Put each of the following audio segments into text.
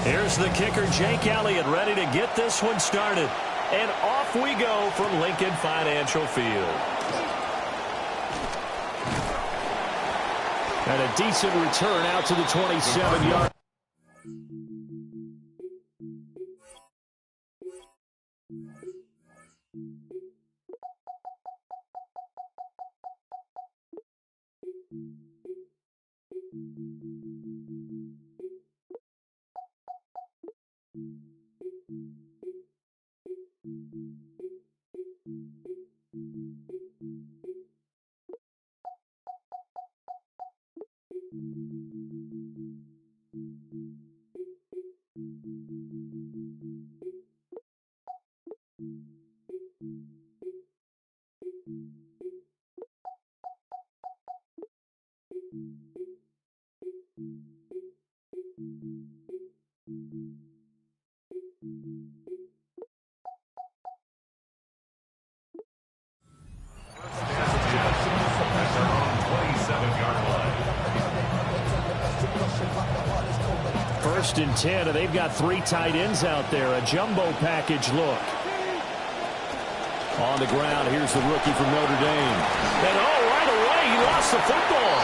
Here's the kicker, Jake Elliott, ready to get this one started. And off we go from Lincoln Financial Field. And a decent return out to the 27-yard. First and 10, and they've got 3 tight ends out there. A jumbo package look. On the ground, here's the rookie from Notre Dame. And right away, he lost the football.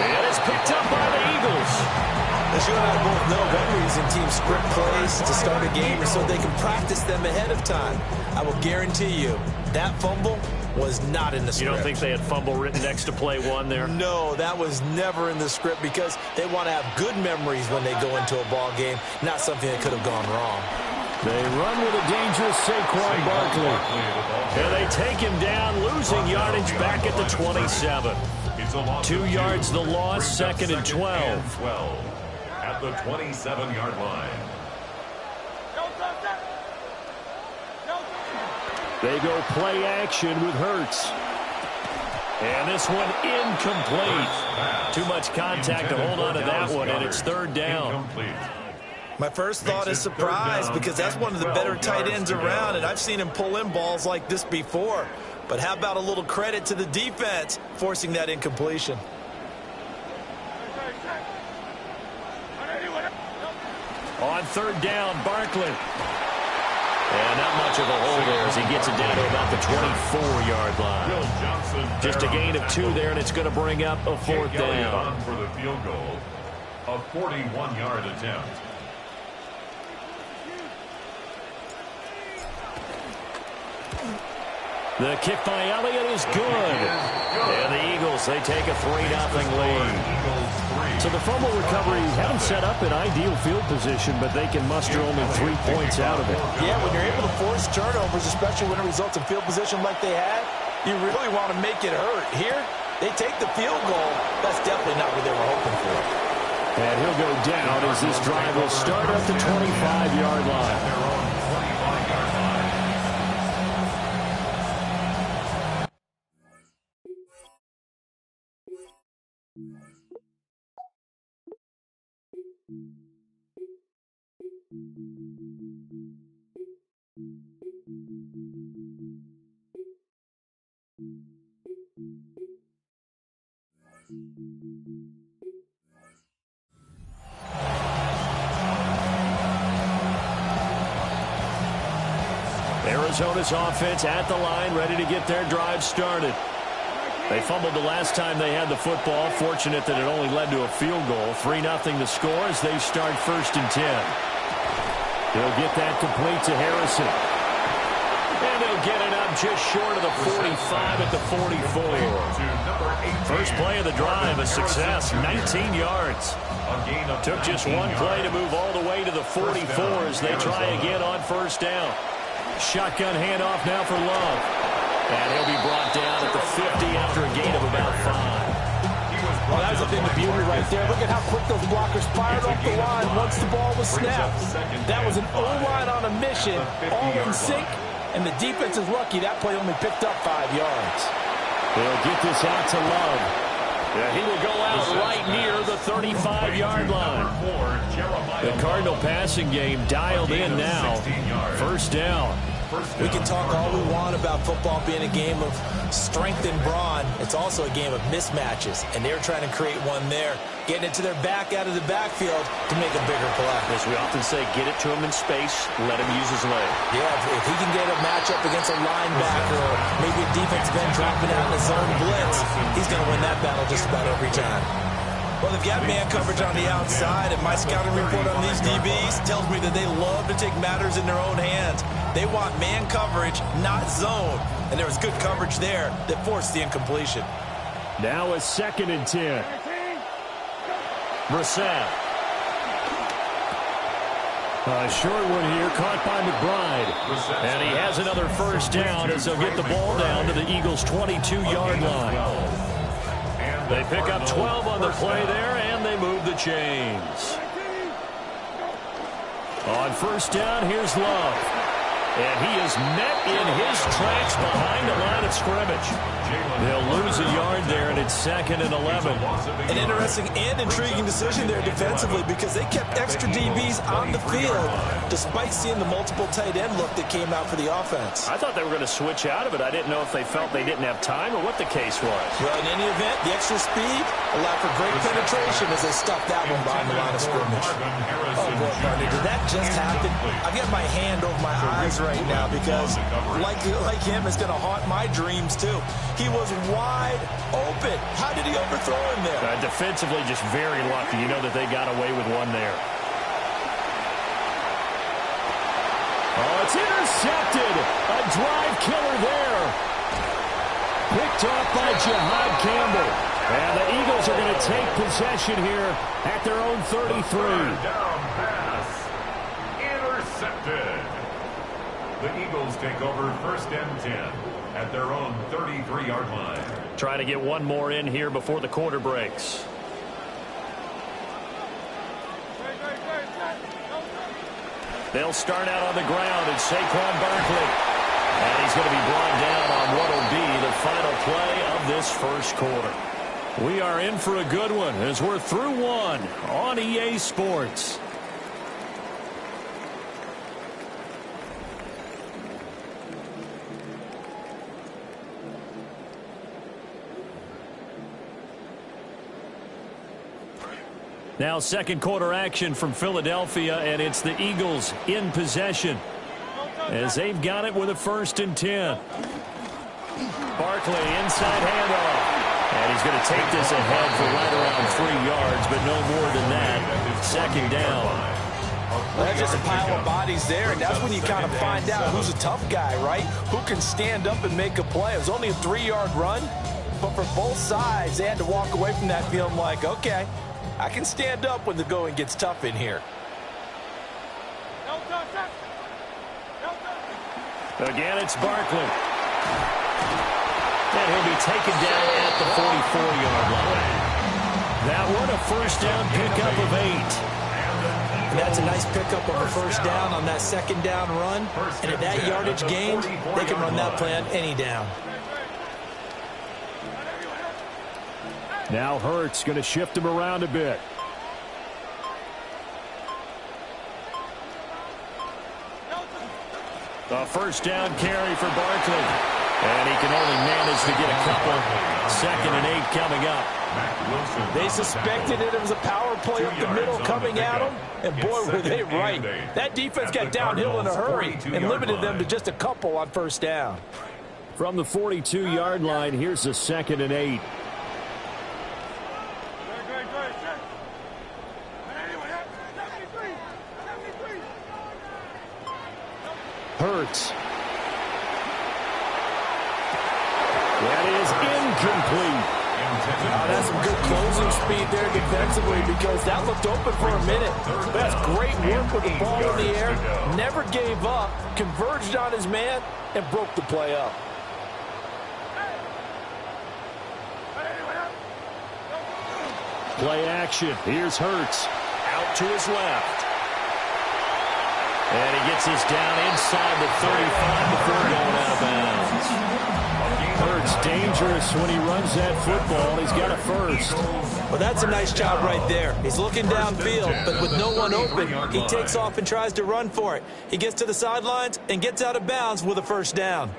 And it's picked up by the Eagles. As you and I both know, one reason teams script plays to start a game is so they can practice them ahead of time. I will guarantee you, that fumble was not in the script. You don't think they had fumble written next to play 1 there? No, that was never in the script because they want to have good memories when they go into a ball game, not something that could have gone wrong. They run with a dangerous Saquon Barkley. And they take him down, losing yardage back at the 27. 2 yards the loss, 2nd and 12. At the 27-yard line. They go play action with Hurts. And this one incomplete. Too much contact to hold on to that one, and it's 3rd down. My first thought is surprise because that's one of the better tight ends around, and I've seen him pull in balls like this before. But how about a little credit to the defense forcing that incompletion? On 3rd down, Barkley. And not much of a hole there as he gets it down to about the 24-yard line. Just a gain of 2 there, and it's going to bring up a 4th down. For the field goal, a 41-yard attempt. The kick by Elliott is good. And the Eagles, they take a 3-0 lead. So the fumble recovery haven't set up an ideal field position, but they can muster only 3 points out of it. Yeah, when you're able to force turnovers, especially when it results in field position like they had, you really want to make it hurt. Here, they take the field goal. That's definitely not what they were hoping for. And he'll go down as this drive will start at the 25-yard line. Arizona's offense at the line, ready to get their drive started. They fumbled the last time they had the football. Fortunate that it only led to a field goal. 3-0 the score as they start 1st and 10. They'll get that complete to Harrison. And they'll get it up just short of the 45 at the 44. First play of the drive, a success, 19 yards. Took just 1 play to move all the way to the 44 as they try again on 1st down. Shotgun handoff now for Love. And he'll be brought down at the 50 after a gain of about 5. Well, that was a thing of beauty right there. Look at how quick those blockers fired off the line once the ball was snapped. That was an O-line on a mission, all in sync, and the defense is lucky that play only picked up 5 yards. They'll get this out to Love. Yeah, he will go out right near the 35-yard line. The Cardinal passing game dialed in now. 1st down. We can talk all we want about football being a game of strength and brawn. It's also a game of mismatches, and they're trying to create one there, getting it to their back out of the backfield to make a bigger play. As we often say, get it to him in space, let him use his leg. Yeah, if he can get a matchup against a linebacker or maybe a defensive end dropping out in a zone blitz, he's going to win that battle just about every time. Well, they've got man coverage on the outside, and my scouting report on these DBs tells me that they love to take matters in their own hands. They want man coverage, not zone. And there was good coverage there that forced the incompletion. Now a 2nd and 10. Brissett. A short one here, caught by McBride. And he has another first down as they'll get the ball down to the Eagles' 22-yard line. They pick up 12 on the play there, and they move the chains. On first down, here's Love. And he is met in his tracks behind the line of scrimmage. They'll lose a yard there, and it's 2nd and 11. An interesting and intriguing decision there defensively because they kept extra DBs on the field despite seeing the multiple tight end look that came out for the offense. I thought they were going to switch out of it. I didn't know if they felt they didn't have time or what the case was. Well, in any event, the extra speed allowed for great penetration as they stuffed that one behind the line of scrimmage. Oh, boy, partner, did that just happen? I've got my hand over my eyes right now because, like him, it's going to haunt my dreams, too. He was wide open. How did he overthrow him there? Defensively, just very lucky. You know that they got away with one there. Oh, it's intercepted. A drive killer there. Picked off by Jihad Campbell. And the Eagles are going to take possession here at their own 33. Down pass. Intercepted. The Eagles take over 1st and 10 at their own 33-yard line. Trying to get one more in here before the quarter breaks. They'll start out on the ground. It's Saquon Barkley. And he's going to be brought down on what will be the final play of this first quarter. We are in for a good one as we're through one on EA Sports. Now 2nd quarter action from Philadelphia, and it's the Eagles in possession as they've got it with a 1st and 10. Barkley inside handoff. And he's going to take this ahead for right around 3 yards, but no more than that. 2nd down. Well, that's just a pile of bodies there, and that's when you kind of find out who's a tough guy, right? Who can stand up and make a play. It was only a 3-yard run, but for both sides, they had to walk away from that feeling like, okay, I can stand up when the going gets tough in here. Again, it's Barkley. And he'll be taken down at the 44-yard line. That one, a first down pickup of 8. And that's a nice pickup of a first down on that 2nd down run. And at that yardage gained, they can run that play on any down. Now Hurts going to shift him around a bit. A first down carry for Barkley. And he can only manage to get a couple. 2nd and 8 coming up. They suspected it was a power play up the middle coming at them. And boy, were they right. That defense got downhill in a hurry and limited them to just a couple on first down. From the 42-yard line, here's the 2nd and 8. Hurts. That is incomplete. That's some good closing speed there defensively because that looked open for a minute. That's great work with the ball in the air. Never gave up, converged on his man, and broke the play up. Play action. Here's Hurts. Out to his left. And he gets this down inside the 35 before going out of bounds. Hurts dangerous when he runs that football. He's got a first. Well, that's a nice job right there. He's looking downfield, but with no one open, he takes off and tries to run for it. He gets to the sidelines and gets out of bounds with a first down.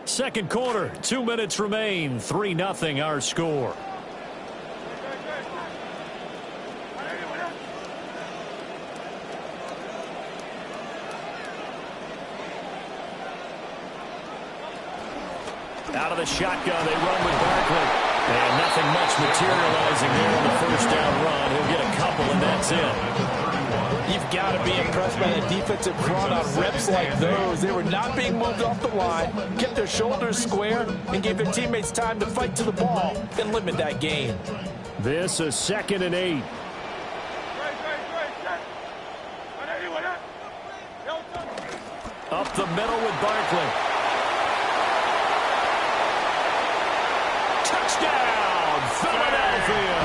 Second quarter, 2 minutes remain. 3-0 our score. Out of the shotgun, they run with Barkley. And nothing much materializing there on the first down run. He'll get a couple, and that's it. You've got to be impressed by the defensive front on reps like those. They were not being moved off the line, kept their shoulders square, and gave their teammates time to fight to the ball and limit that gain. This is 2nd and 8. Up the middle with Barkley. Touchdown, Philadelphia.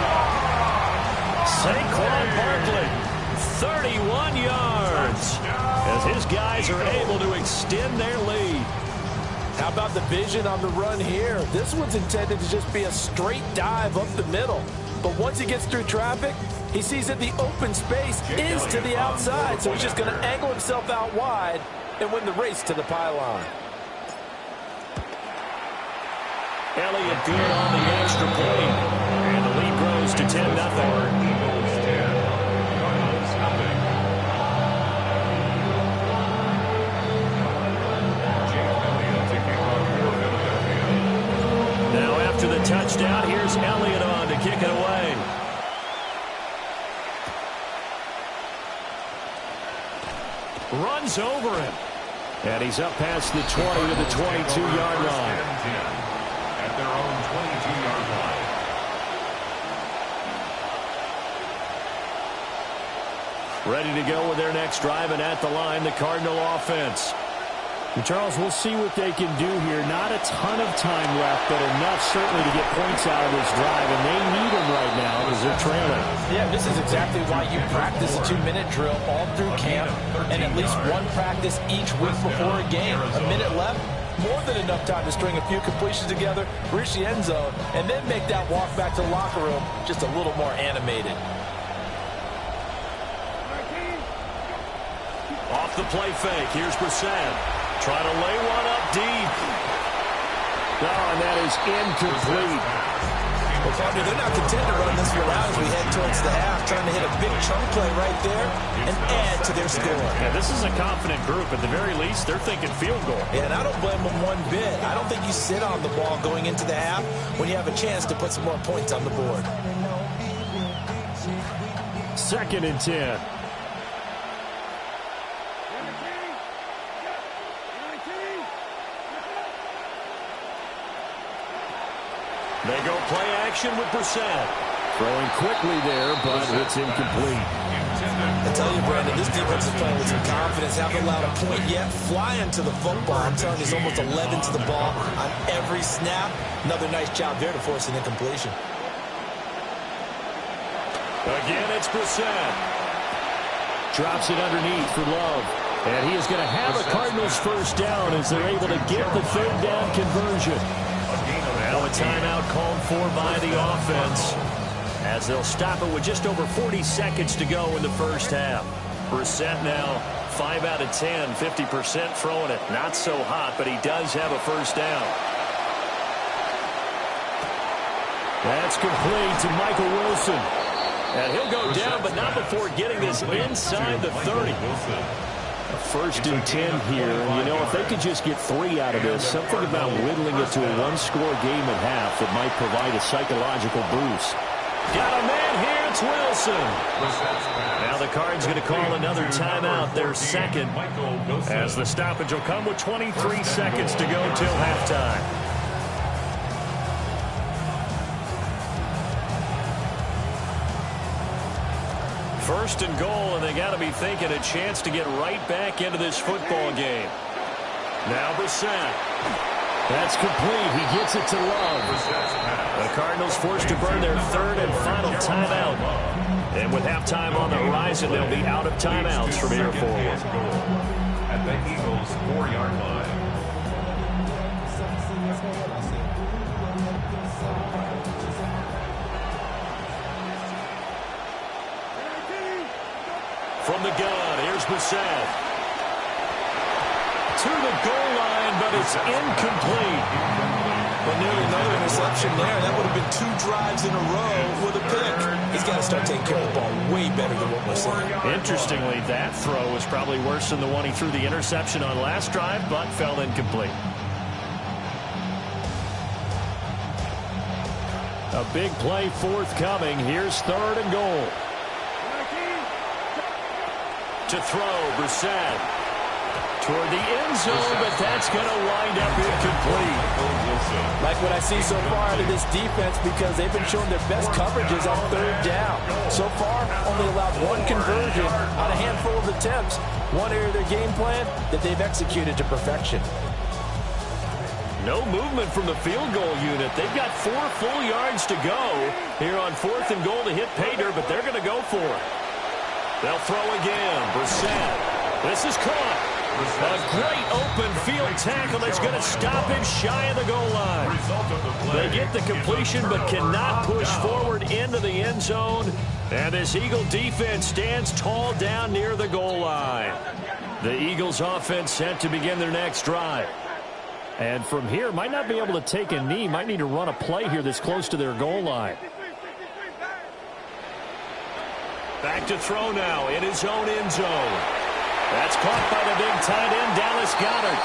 Saquon Barkley, 31 yards, as his guys are able to extend their lead. How about the vision on the run here? This one's intended to just be a straight dive up the middle. But once he gets through traffic, he sees that the open space is to the outside, so he's just going to angle himself out wide and win the race to the pylon. Elliott good on the extra point. And the lead grows to 10-0. Eagles 10, Cardinals nothing. Jake Elliott taking on for Philadelphia. Now after the touchdown, here's Elliott on to kick it away. Runs over him. And he's up past the 20 to the 22-yard line. At their own 22-yard line. Ready to go with their next drive, and at the line, the Cardinal offense. And Charles, we'll see what they can do here. Not a ton of time left, but enough certainly to get points out of this drive, and they need them right now because they're trailing. Yeah, this is exactly why you practice a 2-minute drill all through camp and at least one practice each week before a game. A minute left, more than enough time to string a few completions together, reach the end zone, and then make that walk back to the locker room just a little more animated. Off the play fake, here's Brissett. Trying to lay one up deep. Oh, and that is incomplete. Well, partner, they're not content to run this one out as we head towards the half, trying to hit a big chunk play right there and add to their score. Yeah, this is a confident group. At the very least, they're thinking field goal. Yeah, and I don't blame them one bit. I don't think you sit on the ball going into the half when you have a chance to put some more points on the board. 2nd and 10. They go play action with Brissett. Throwing quickly there, but it's incomplete. I tell you, Brandon, this defense is playing with some confidence. Haven't allowed a point yet. Flying to the football. I'm telling you, it's almost 11 to the ball on every snap. Another nice job there to force an incompletion. Again, it's Brissett. Drops it underneath for Love. And he is going to have a Cardinals first down as they're able to get the third down conversion. Now a timeout called for by the offense as they'll stop it with just over 40 seconds to go in the first half. Brissett now 5 out of 10, 50% throwing it. Not so hot, but he does have a first down. That's complete to Michael Wilson. And he'll go down, but not before getting this inside the 30. First and 10 here, and you know, if they could just get 3 out of this, something about whittling it to a one-score game at half that might provide a psychological boost. Got a man here, it's Wilson. Now the Card's going to call another timeout, their second, as the stoppage will come with 23 seconds to go till halftime. First and goal, and they got to be thinking a chance to get right back into this football game. Now Brissett. That's complete. He gets it to Love. The Cardinals forced to burn their third and final timeout. And with halftime on the horizon, they'll be out of timeouts from here forward. At the Eagles' 4-yard line. From the gun, here's Brissett. To the goal line, but it's incomplete. But nearly another interception there. That would have been 2 drives in a row with a pick. He's got to start taking care of the ball way better than what we're seeing. Interestingly, that throw was probably worse than the one he threw the interception on last drive, but fell incomplete. A big play forthcoming. Here's 3rd and goal. To throw, Brissett. Toward the end zone, but that's going to wind up incomplete. Like what I see so far out of this defense, because they've been showing their best coverages on 3rd down. So far, only allowed 1 conversion on a handful of attempts. One area of their game plan that they've executed to perfection. No movement from the field goal unit. They've got 4 full yards to go here on 4th and goal to hit pay dirt, but they're going to go for it. They'll throw again. Brissett. This is caught. A great open field tackle that's going to stop him shy of the goal line. They get the completion but cannot push forward into the end zone. And this Eagle defense stands tall down near the goal line. The Eagles offense set to begin their next drive. And from here, might not be able to take a knee. Might need to run a play here that's close to their goal line. Back to throw now in his own end zone. That's caught by the big tight end, Dallas Goedert.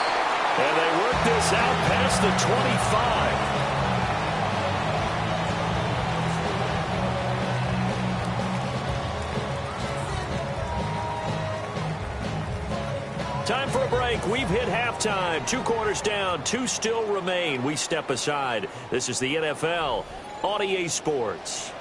And they work this out past the 25. Time for a break. We've hit halftime. 2 quarters down, 2 still remain. We step aside. This is the NFL on EA Sports.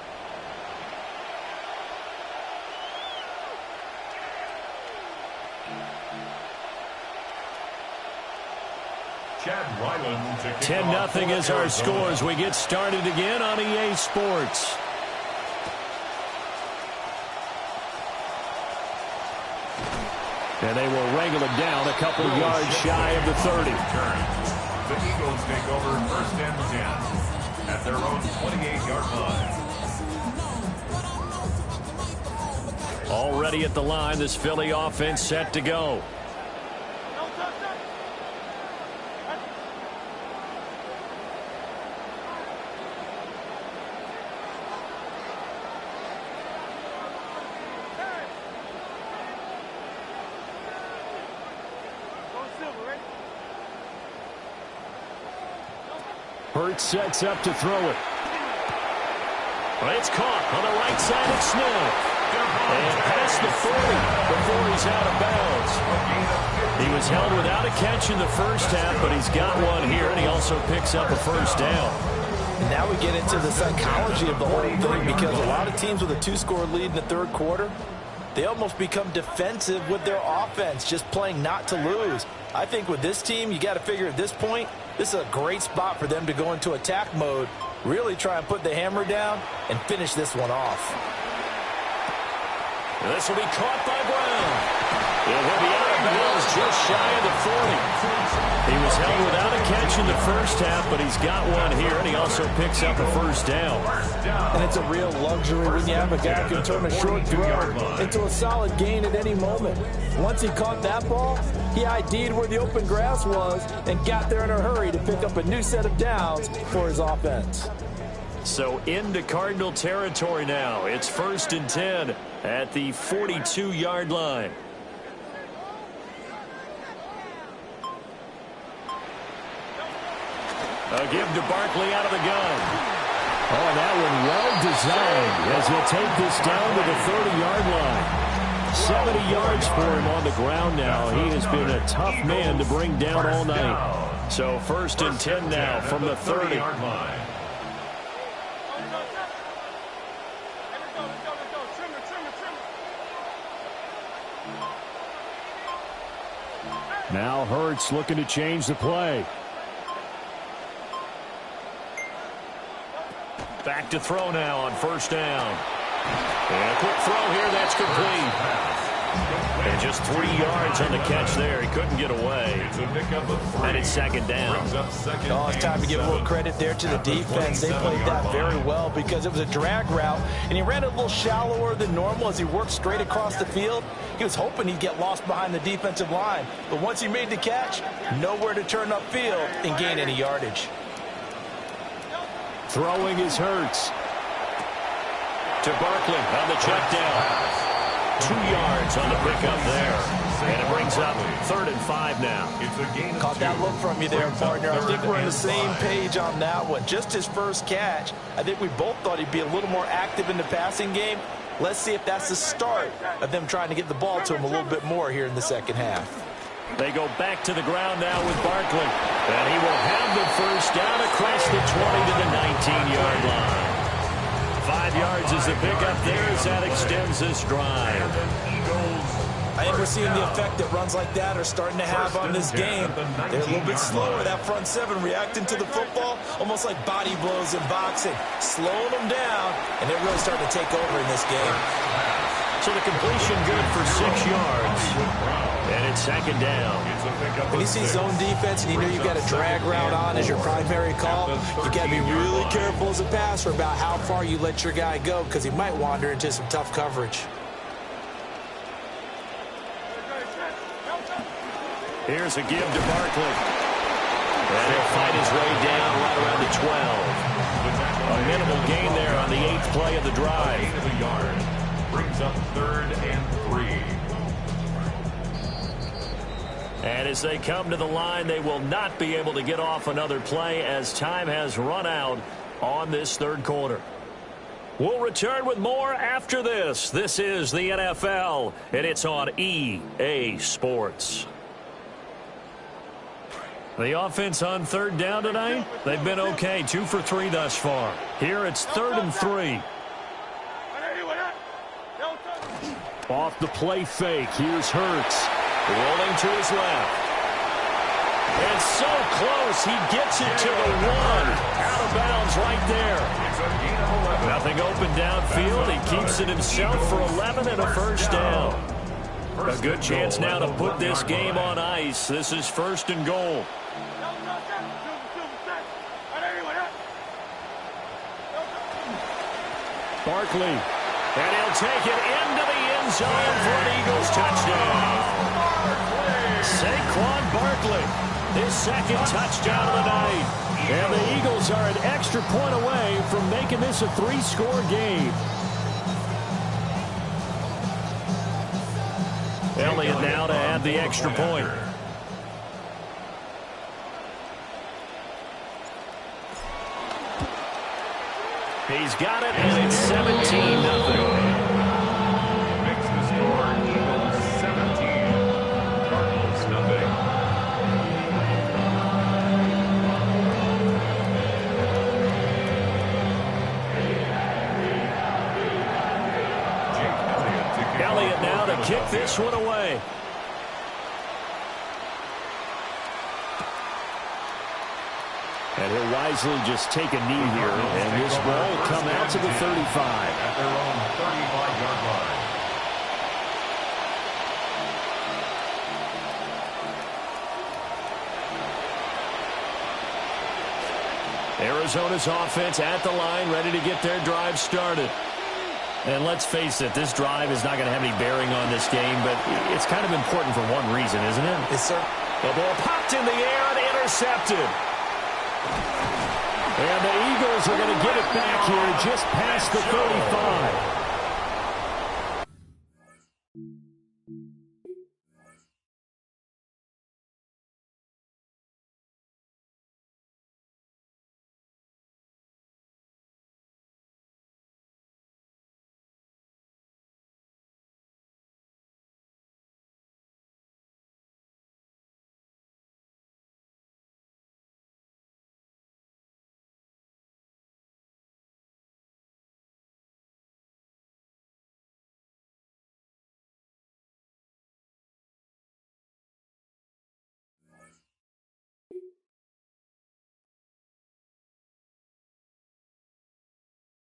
Chad Ryland to 10-0 is our score as we get started again on EA Sports. And they will wrangle it down a couple yards shy of the 30. The Eagles take over 1st and 10 at their own 28-yard line. Already at the line, this Philly offense set to go. Hurts sets up to throw it. Well, it's caught on the right side of Smith. And past the 40 before he's out of bounds. He was held without a catch in the first half, but he's got one here, and he also picks up a 1st down. And now we get into the psychology of the whole thing, because a lot of teams with a 2-score lead in the 3rd quarter, they almost become defensive with their offense, just playing not to lose. I think with this team, you got to figure at this point, this is a great spot for them to go into attack mode, really try and put the hammer down and finish this one off. And this will be caught by Brown. It will be out of bounds just shy of the 40. He was held without a catch in the first half, but he's got one here, and he also picks up a 1st down. And it's a real luxury when you have a guy who can turn a short throw into a solid gain at any moment. Once he caught that ball, he ID'd where the open grass was and got there in a hurry to pick up a new set of downs for his offense. So into Cardinal territory now. It's 1st and 10 at the 42-yard line. A give to Barkley out of the gun. Oh, that one well designed as he'll take this down to the 30-yard line. 70 yards for him on the ground now. He has been a tough man to bring down all night. So 1st and 10 now from the 30. Now Hurts looking to change the play. Back to throw now on 1st down. And a quick throw here, that's complete. And just 3 yards on the catch there. He couldn't get away. And it's second down. Oh, it's time to give a little credit there to the defense. They played that very well because it was a drag route, and he ran it a little shallower than normal as he worked straight across the field. He was hoping he'd get lost behind the defensive line. But once he made the catch, nowhere to turn upfield and gain any yardage. Throwing is Hurts. To Barkley on the check down. 2 yards on the pickup there. And it brings up 3rd and 5 now. Caught that look from you there, partner. I think we're on the same page on that one. Just his first catch. I think we both thought he'd be a little more active in the passing game. Let's see if that's the start of them trying to get the ball to him a little bit more here in the second half. They go back to the ground now with Barkley. And he will have the first down across the 20 to the 19-yard line. 5 yards is the pickup there as that extends this drive. I think we're seeing the effect that runs like that are starting to have on this game. They're a little bit slower, that front seven, reacting to the football, almost like body blows in boxing, slowing them down, and they're really starting to take over in this game. So the completion good for 6 yards. And it's second down. When you see zone defense and you know you've got a drag route on as your primary call, you got to be really careful as a passer about how far you let your guy go because he might wander into some tough coverage. Here's a give to Barkley. And he'll fight his way down right around the 12. A minimal gain there on the 8th play of the drive. Brings up 3rd and 3. And as they come to the line, they will not be able to get off another play as time has run out on this 3rd quarter. We'll return with more after this. This is the NFL, and it's on EA Sports. The offense on 3rd down tonight, they've been okay. 2 for 3 thus far. Here it's 3rd and 3. Off the play fake, here's Hurts. Rolling to his left. And so close, he gets it to the 1. Out of bounds right there. Nothing open downfield. He keeps it himself for 11 and a first down. A good chance now to put this game on ice. This is 1st and goal. Barkley. And he'll take it into the end zone for an Eagles touchdown. Saquon Barkley, his 2nd touchdown of the night. And the Eagles are an extra point away from making this a 3-score game. Elliott now to add the extra point. He's got it, and it's 17-0. Makes the score Eagles 17, Cardinals nothing. Elliott now to kick this one away. And he'll wisely just take a knee here, and this ball will come out to the 35. At their own 35-yard line. Arizona's offense at the line, ready to get their drive started. And let's face it, this drive is not going to have any bearing on this game, but it's kind of important for one reason, isn't it? Yes, sir. The ball popped in the air and intercepted. And the Eagles are going to get it back here just past the 35.